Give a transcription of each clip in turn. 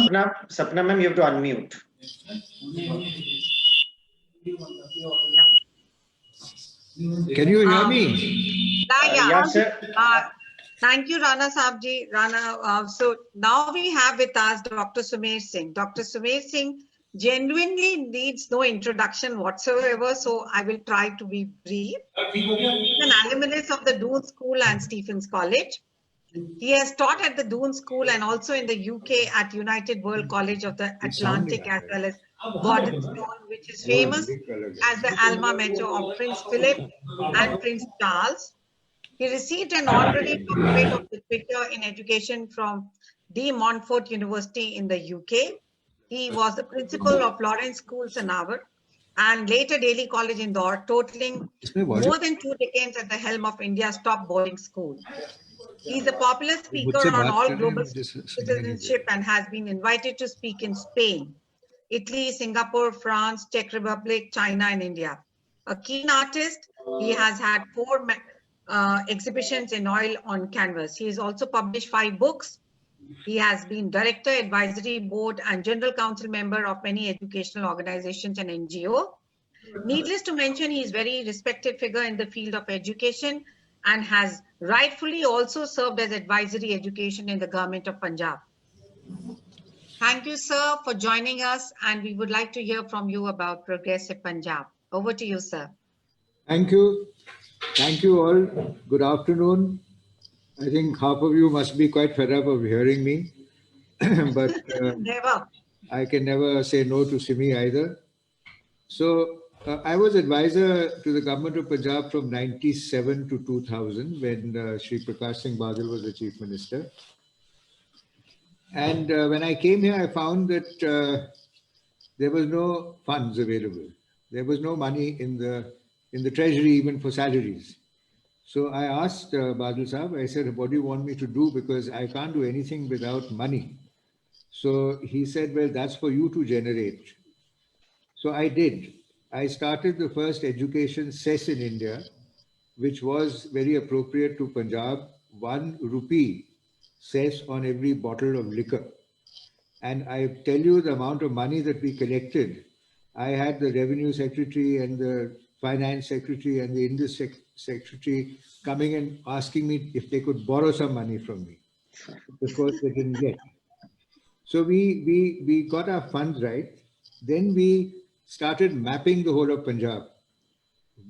Sapna ma'am, you have to unmute. Can you hear me? Yes, sir. Thank you, Rana Saabji. So now we have with us Dr. Sumer Singh. Dr. Sumer Singh genuinely needs no introduction whatsoever, so I will try to be brief. He's an alumnus of the Doon School and Stephens College. He has taught at the Doon School and also in the UK at United World College of the Atlantic, as well as Gordon Stone, which is famous as the alma mater of Prince Philip and Prince Charles. He received an honorary doctorate of literature in education from De Montfort University in the UK. He was the principal of Lawrence School, Sanavar, and later Daly College Indore, totaling more than 2 decades at the helm of India's top boarding school. He is a popular speaker on all global citizenship and has been invited to speak in Spain, Italy, Singapore, France, Czech Republic, China, and India. A keen artist, he has had 4 exhibitions in oil on canvas. He has also published 5 books. He has been director, advisory board, and general council member of many educational organizations and NGO. Needless to mention, he is very respected figure in the field of education and has rightfully also served as advisory education in the government of Punjab. Thank you, sir, for joining us, and we would like to hear from you about Progressive Punjab. Over to you, sir. Thank you. Thank you all. Good afternoon. I think half of you must be quite fed up of hearing me, but Never. I can never say no to Simi either. So I was advisor to the government of Punjab from 97 to 2000 when Shri Prakash Singh Badal was the chief minister. And when I came here, I found that there was no funds available. There was no money in the treasury even for salaries. So I asked Badal Sahab, I said, what do you want me to do? Because I can't do anything without money. So he said, well, that's for you to generate. So I did. I started the first education cess in India, which was very appropriate to Punjab, 1 rupee cess on every bottle of liquor. And I tell you the amount of money that we collected. I had the revenue secretary and the finance secretary and the industry secretary coming and asking me if they could borrow some money from me. Of course, they didn't get. So we got our funds right. Then we started mapping the whole of Punjab.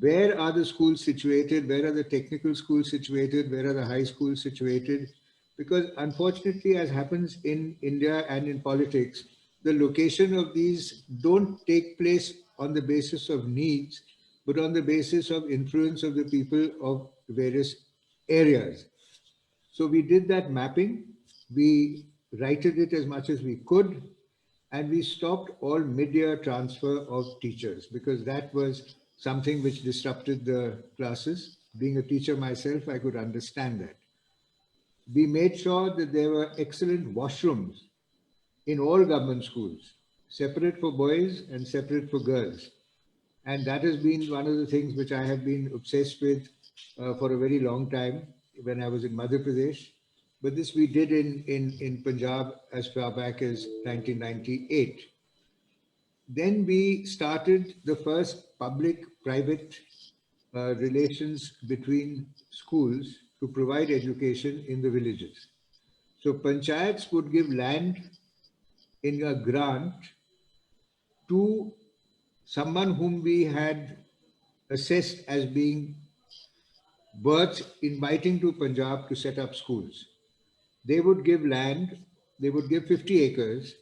Where are the schools situated? Where are the technical schools situated? Where are the high schools situated? Because unfortunately, as happens in India and in politics, the location of these don't take place on the basis of needs, but on the basis of influence of the people of various areas. So we did that mapping. We righted it as much as we could. And we stopped all mid-year transfer of teachers because that was something which disrupted the classes. Being a teacher myself, I could understand that. We made sure that there were excellent washrooms in all government schools, separate for boys and separate for girls. And that has been one of the things which I have been obsessed with for a very long time when I was in Madhya Pradesh. But this we did in Punjab as far back as 1998. Then we started the first public-private relations between schools to provide education in the villages. So panchayats would give land in a grant to someone whom we had assessed as being worth inviting to Punjab to set up schools. They would give land, they would give 50 acres,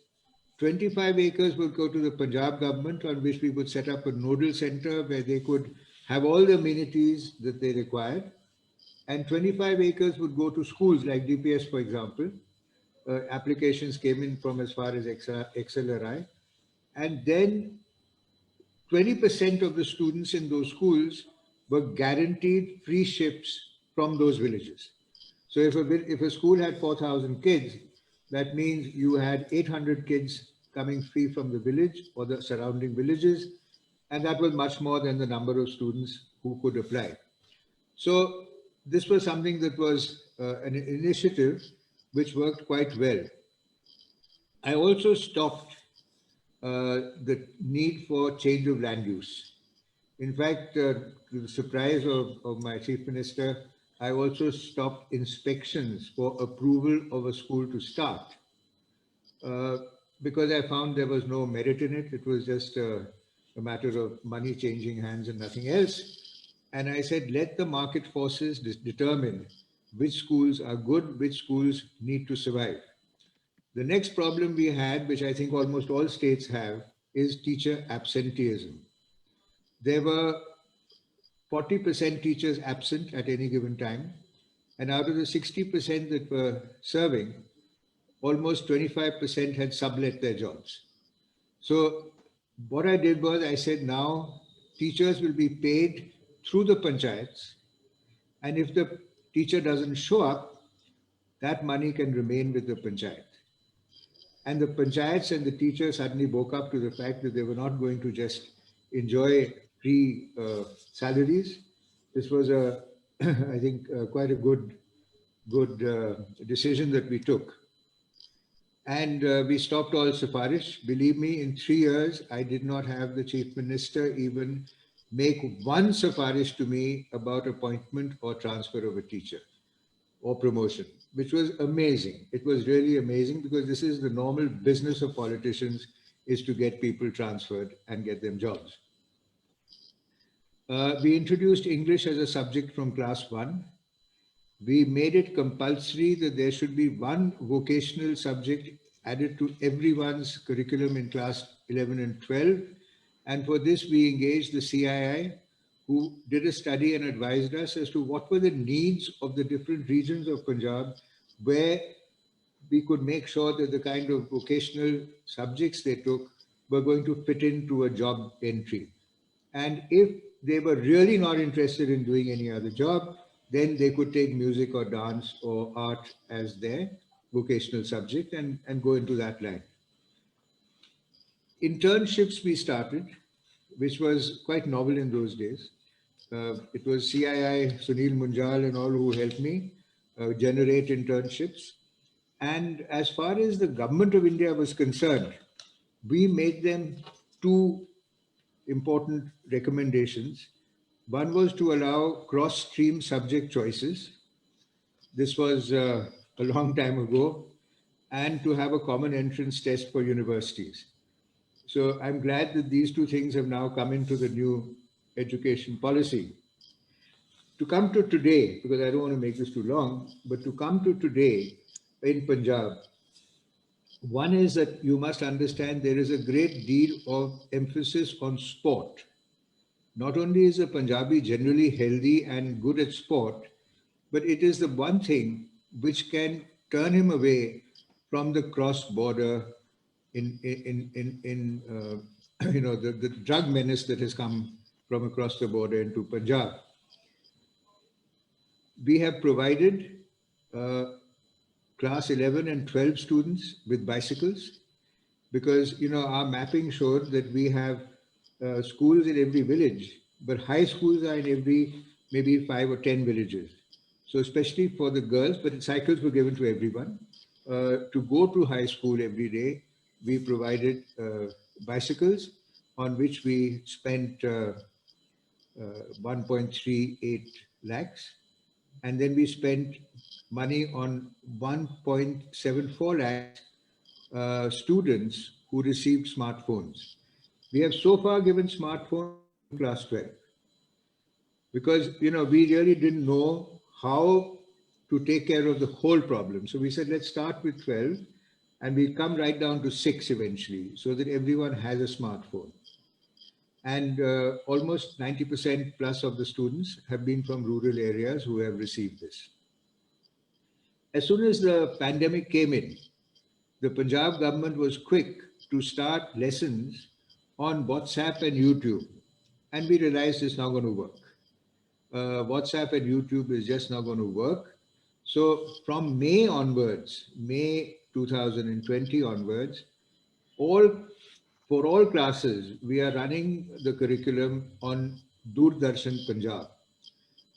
25 acres would go to the Punjab government on which we would set up a nodal center where they could have all the amenities that they required. And 25 acres would go to schools like DPS, for example. Applications came in from as far as XLRI. And then 20% of the students in those schools were guaranteed free ships from those villages. So if a school had 4,000 kids, that means you had 800 kids coming free from the village or the surrounding villages. And that was much more than the number of students who could apply. So this was something that was an initiative which worked quite well. I also stopped the need for change of land use. In fact, to the surprise of my chief minister, I also stopped inspections for approval of a school to start uh, because I found there was no merit in it. It was just a matter of money changing hands and nothing else. And I said, let the market forces determine which schools are good, which schools need to survive. The next problem we had, which I think almost all states have, is teacher absenteeism. There were 40% teachers absent at any given time. And out of the 60% that were serving, almost 25% had sublet their jobs. So what I did was I said, now teachers will be paid through the panchayats. And if the teacher doesn't show up, that money can remain with the panchayat. And the panchayats and the teachers suddenly woke up to the fact that they were not going to just enjoy free salaries. This was I think, quite a good decision that we took. And we stopped all safarish. Believe me, in 3 years, I did not have the chief minister even make one safarish to me about appointment or transfer of a teacher or promotion, which was amazing. It was really amazing because this is the normal business of politicians, is to get people transferred and get them jobs. We introduced English as a subject from class 1. We made it compulsory that there should be one vocational subject added to everyone's curriculum in class 11 and 12. And for this, we engaged the CII, who did a study and advised us as to what were the needs of the different regions of Punjab, where we could make sure that the kind of vocational subjects they took were going to fit into a job entry. And if they were really not interested in doing any other job, then they could take music or dance or art as their vocational subject and go into that line. Internships we started, which was quite novel in those days. It was CII, Sunil Munjal and all who helped me generate internships. And as far as the government of India was concerned, we made them 2 important recommendations. One was to allow cross-stream subject choices. This was a long time ago, and to have a common entrance test for universities. So I'm glad that these 2 things have now come into the new education policy. To come to today, because I don't want to make this too long, but to come to today in Punjab, one is that you must understand there is a great deal of emphasis on sport. Not only is a Punjabi generally healthy and good at sport, but it is the one thing which can turn him away from the cross-border the drug menace that has come from across the border into Punjab. We have provided class 11 and 12 students with bicycles because, our mapping showed that we have schools in every village, but high schools are in every maybe 5 or 10 villages. So especially for the girls, but cycles were given to everyone. To go to high school every day, we provided bicycles on which we spent 1.38 lakhs. And then we spent money on 1.74 lakhs students who received smartphones. We have so far given smartphones to class 12 because, we really didn't know how to take care of the whole problem. So we said, let's start with 12 and we'll come right down to 6 eventually so that everyone has a smartphone. And almost 90% plus of the students have been from rural areas who have received this. As soon as the pandemic came in, the Punjab government was quick to start lessons on WhatsApp and YouTube. And we realized it's not going to work. WhatsApp and YouTube is just not going to work. So from May onwards, May 2020 onwards, for all classes, we are running the curriculum on Doordarshan Punjab.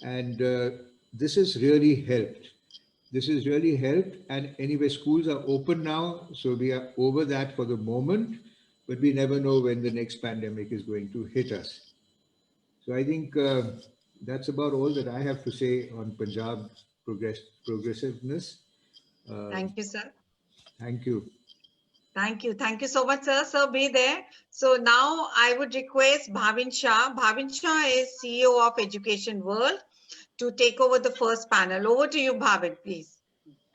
And this has really helped. this has really helped. And anyway, schools are open now, so we are over that for the moment, but we never know when the next pandemic is going to hit us. So I think that's about all that I have to say on Punjab progressiveness. Thank you, sir. Thank you. Thank you. Thank you so much, sir. Sir, be there. So now I would request Bhavin Shah. Bhavin Shah is CEO of Education World to take over the first panel. Over to you, Bhavin, please.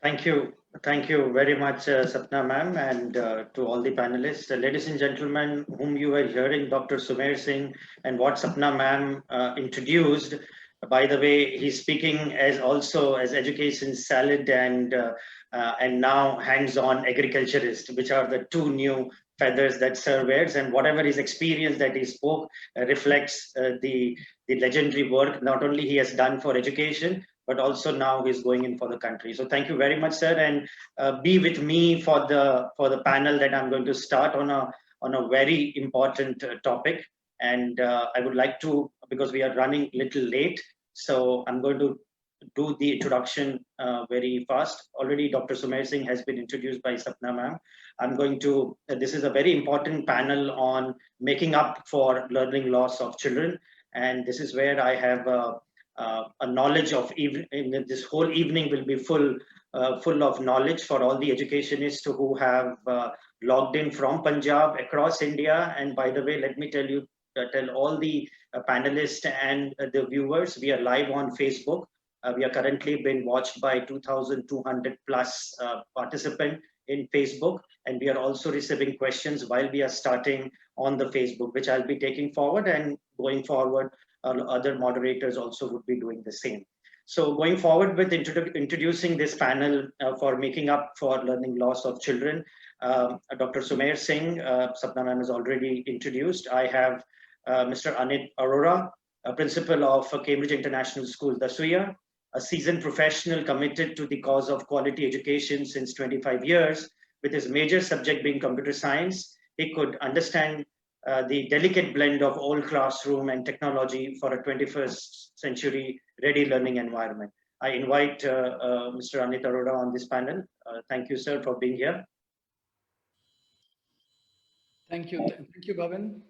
Thank you. Thank you very much, Sapna ma'am, and to all the panelists. Ladies and gentlemen, whom you are hearing, Dr. Sumer Singh, and what Sapna ma'am introduced. By the way, he's speaking as also as education salad and now hands-on agriculturist, which are the two new feathers that sir wears, and whatever his experience that he spoke reflects the legendary work not only he has done for education, but also now he's going in for the country. So thank you very much, sir, and be with me for the panel that I'm going to start on a very important topic. And I would like to, because we are running a little late, so I'm going to do the introduction very fast. Already Dr. Sumer Singh has been introduced by Sapna ma'am. I'm going to, this is a very important panel on making up for learning loss of children. And this is where I have a knowledge of, this whole evening will be full of knowledge for all the educationists who have logged in from Punjab across India. And by the way, let me tell you, tell all the panelists and the viewers, we are live on Facebook. We are currently being watched by 2,200 plus participants in Facebook. And we are also receiving questions while we are starting on the Facebook, which I'll be taking forward, and going forward, other moderators also would be doing the same. So going forward with introducing this panel for making up for learning loss of children, Dr. Sumer Singh, Sapna ma'am has already introduced. I have Mr. Anit Arora, a principal of Cambridge International School, Dasuya, a seasoned professional committed to the cause of quality education since 25 years, with his major subject being computer science. He could understand the delicate blend of old classroom and technology for a 21st century ready learning environment. I invite Mr. Anit Arora on this panel. Thank you, sir, for being here. Thank you. Thank you, Bhavin.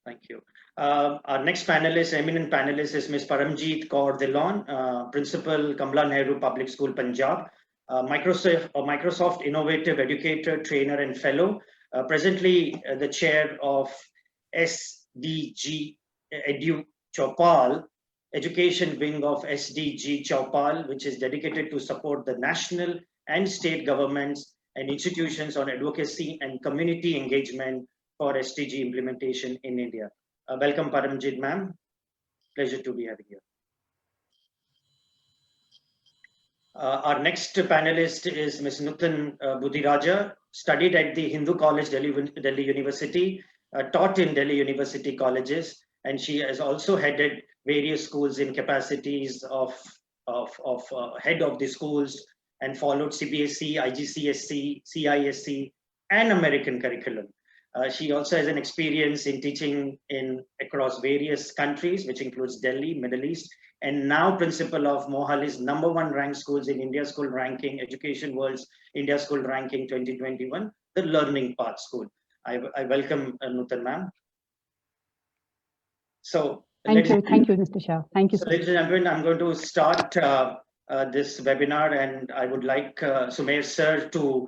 Thank you. Our next panelist, eminent panelist, is Ms. Paramjeet Kaur Dhillon, Principal, Kamala Nehru Public School, Punjab, Microsoft Innovative Educator, Trainer, and Fellow, presently the chair of SDG Edu Chaupal, education wing of SDG Chaupal, which is dedicated to support the national and state governments and institutions on advocacy and community engagement for SDG implementation in India. Welcome, Paramjeet ma'am. Pleasure to be having you. Our next panelist is Ms. Nutan Budhiraja, studied at the Hindu College, Delhi University, taught in Delhi University colleges, and she has also headed various schools in capacities of head of the schools, and followed CBSE, IGCSE, CISE, and American curriculum. She also has an experience in teaching across various countries, which includes Delhi, Middle East, and now principal of Mohali's #1 ranked schools in India School Ranking, Education World's India School Ranking 2021, the Learning Path School. I welcome Nutan ma'am. So thank you, Mr. Shah. Thank you. So ladies and gentlemen, I'm going to start this webinar, and I would like Sumer sir to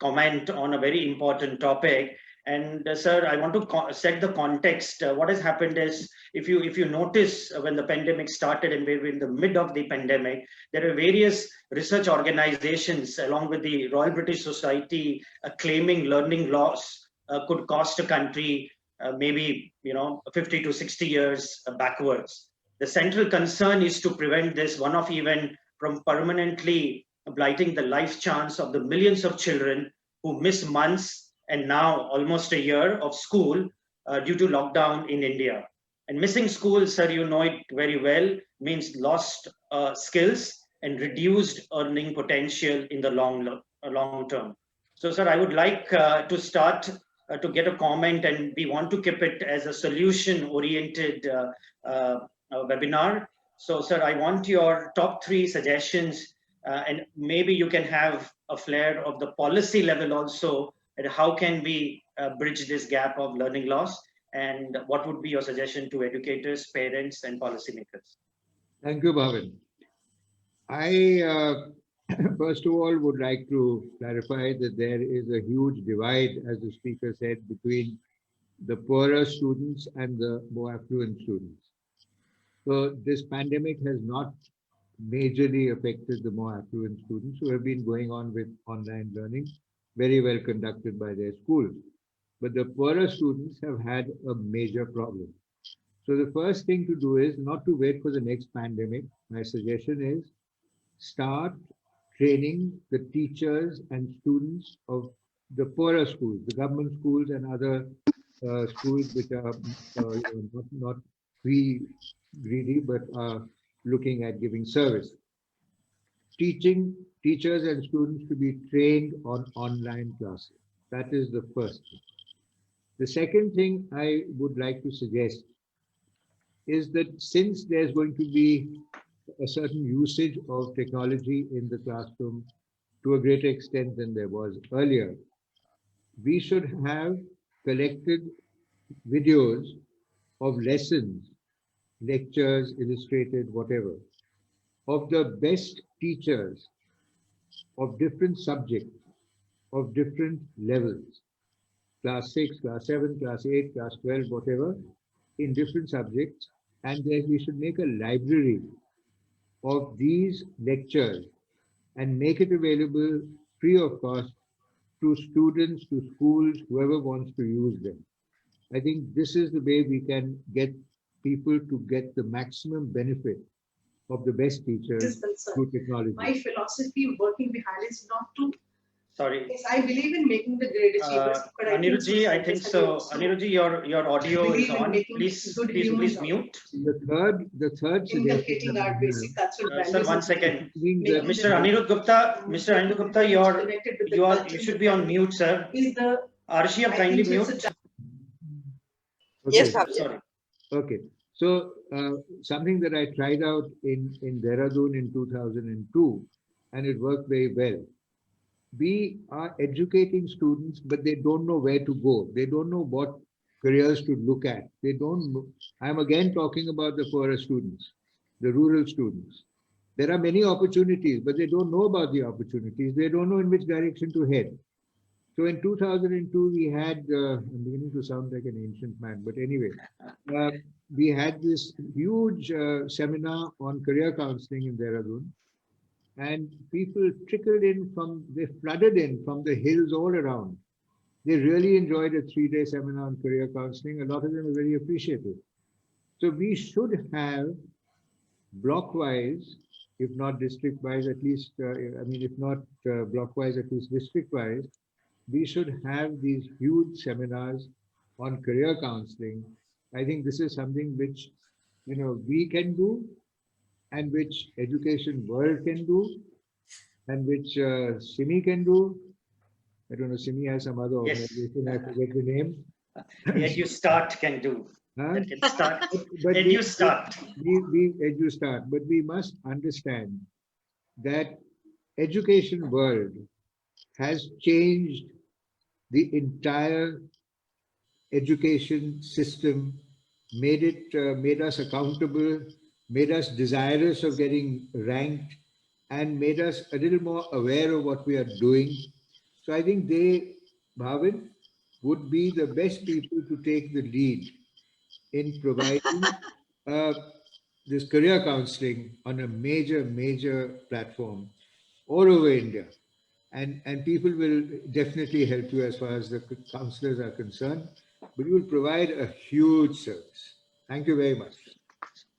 comment on a very important topic. And sir, I want to set the context. What has happened is, if you notice, when the pandemic started and we were in the mid of the pandemic, there are various research organizations along with the Royal British Society claiming learning loss could cost a country maybe 50 to 60 years backwards. The central concern is to prevent this one-off event from permanently blighting the life chance of the millions of children who miss months and now almost a year of school due to lockdown in India. And missing school, sir, you know it very well, means lost skills and reduced earning potential in the long term. So, sir, I would like to start to get a comment, and we want to keep it as a solution-oriented webinar. So, sir, I want your top 3 suggestions and maybe you can have a flair of the policy level also, and how can we bridge this gap of learning loss, and what would be your suggestion to educators, parents, and policymakers? Thank you, Bhavin. I first of all would like to clarify that there is a huge divide, as the speaker said, between the poorer students and the more affluent students. So this pandemic has not majorly affected the more affluent students who have been going on with online learning, very well conducted by their schools. But the poorer students have had a major problem. So the first thing to do is not to wait for the next pandemic. My suggestion is start training the teachers and students of the poorer schools, the government schools and other schools which are not greedy but are looking at giving service. Teaching teachers and students to be trained on online classes. That is the first thing. The second thing I would like to suggest is that since there's going to be a certain usage of technology in the classroom to a greater extent than there was earlier, we should have collected videos of lessons, lectures, illustrated, whatever, of the best teachers of different subjects, of different levels, class 6, class 7, class 8, class 12, whatever, in different subjects, and then we should make a library of these lectures and make it available free of cost to students, to schools, whoever wants to use them. I think this is the way we can get people to get the maximum benefit of the best teachers through technology. My philosophy working behind is not to. Sorry. Yes, I believe in making the great achievers. Anirudhji, I think so. Anirudhji, your audio is on. Please mute. The third suggestion. Inculcating our basic cultural values. Sir, one second. The- Mr. Anirudh Gupta, you should be on mute, sir. Is the. Arshia, kindly mute. Okay. Yes, Bhavin. Sorry. Okay, so something that I tried out in Dehradun in 2002, and it worked very well. We are educating students, but they don't know where to go. They don't know what careers to look at. They don't know. I'm again talking about the poorer students, the rural students. There are many opportunities, but they don't know about the opportunities. They don't know in which direction to head. So in 2002, we had, I'm beginning to sound like an ancient man, but anyway, we had this huge seminar on career counseling in Dehradun, and people trickled in they flooded in from the hills all around. They really enjoyed a 3-day seminar on career counseling. A lot of them were very appreciative. So we should have block-wise, if not district-wise, at least, if not block-wise, at least district-wise, we should have these huge seminars on career counseling. I think this is something which, we can do, and which education world can do, and which SIMI can do. I don't know, SIMI has some other organization, I forget the name. EduStart can do. Huh? EduStart. We EduStart, but we must understand that education world has changed the entire education system, made us accountable, made us desirous of getting ranked, and made us a little more aware of what we are doing. So I think they, Bhavin, would be the best people to take the lead in providing this career counseling on a major platform all over India. And people will definitely help you as far as the counselors are concerned, but you will provide a huge service. Thank you very much.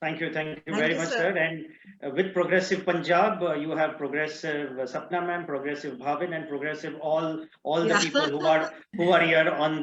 Thank you very much, sir. And with Progressive Punjab, you have Progressive Sapna ma'am, Progressive Bhavin, and Progressive all the people who are here on the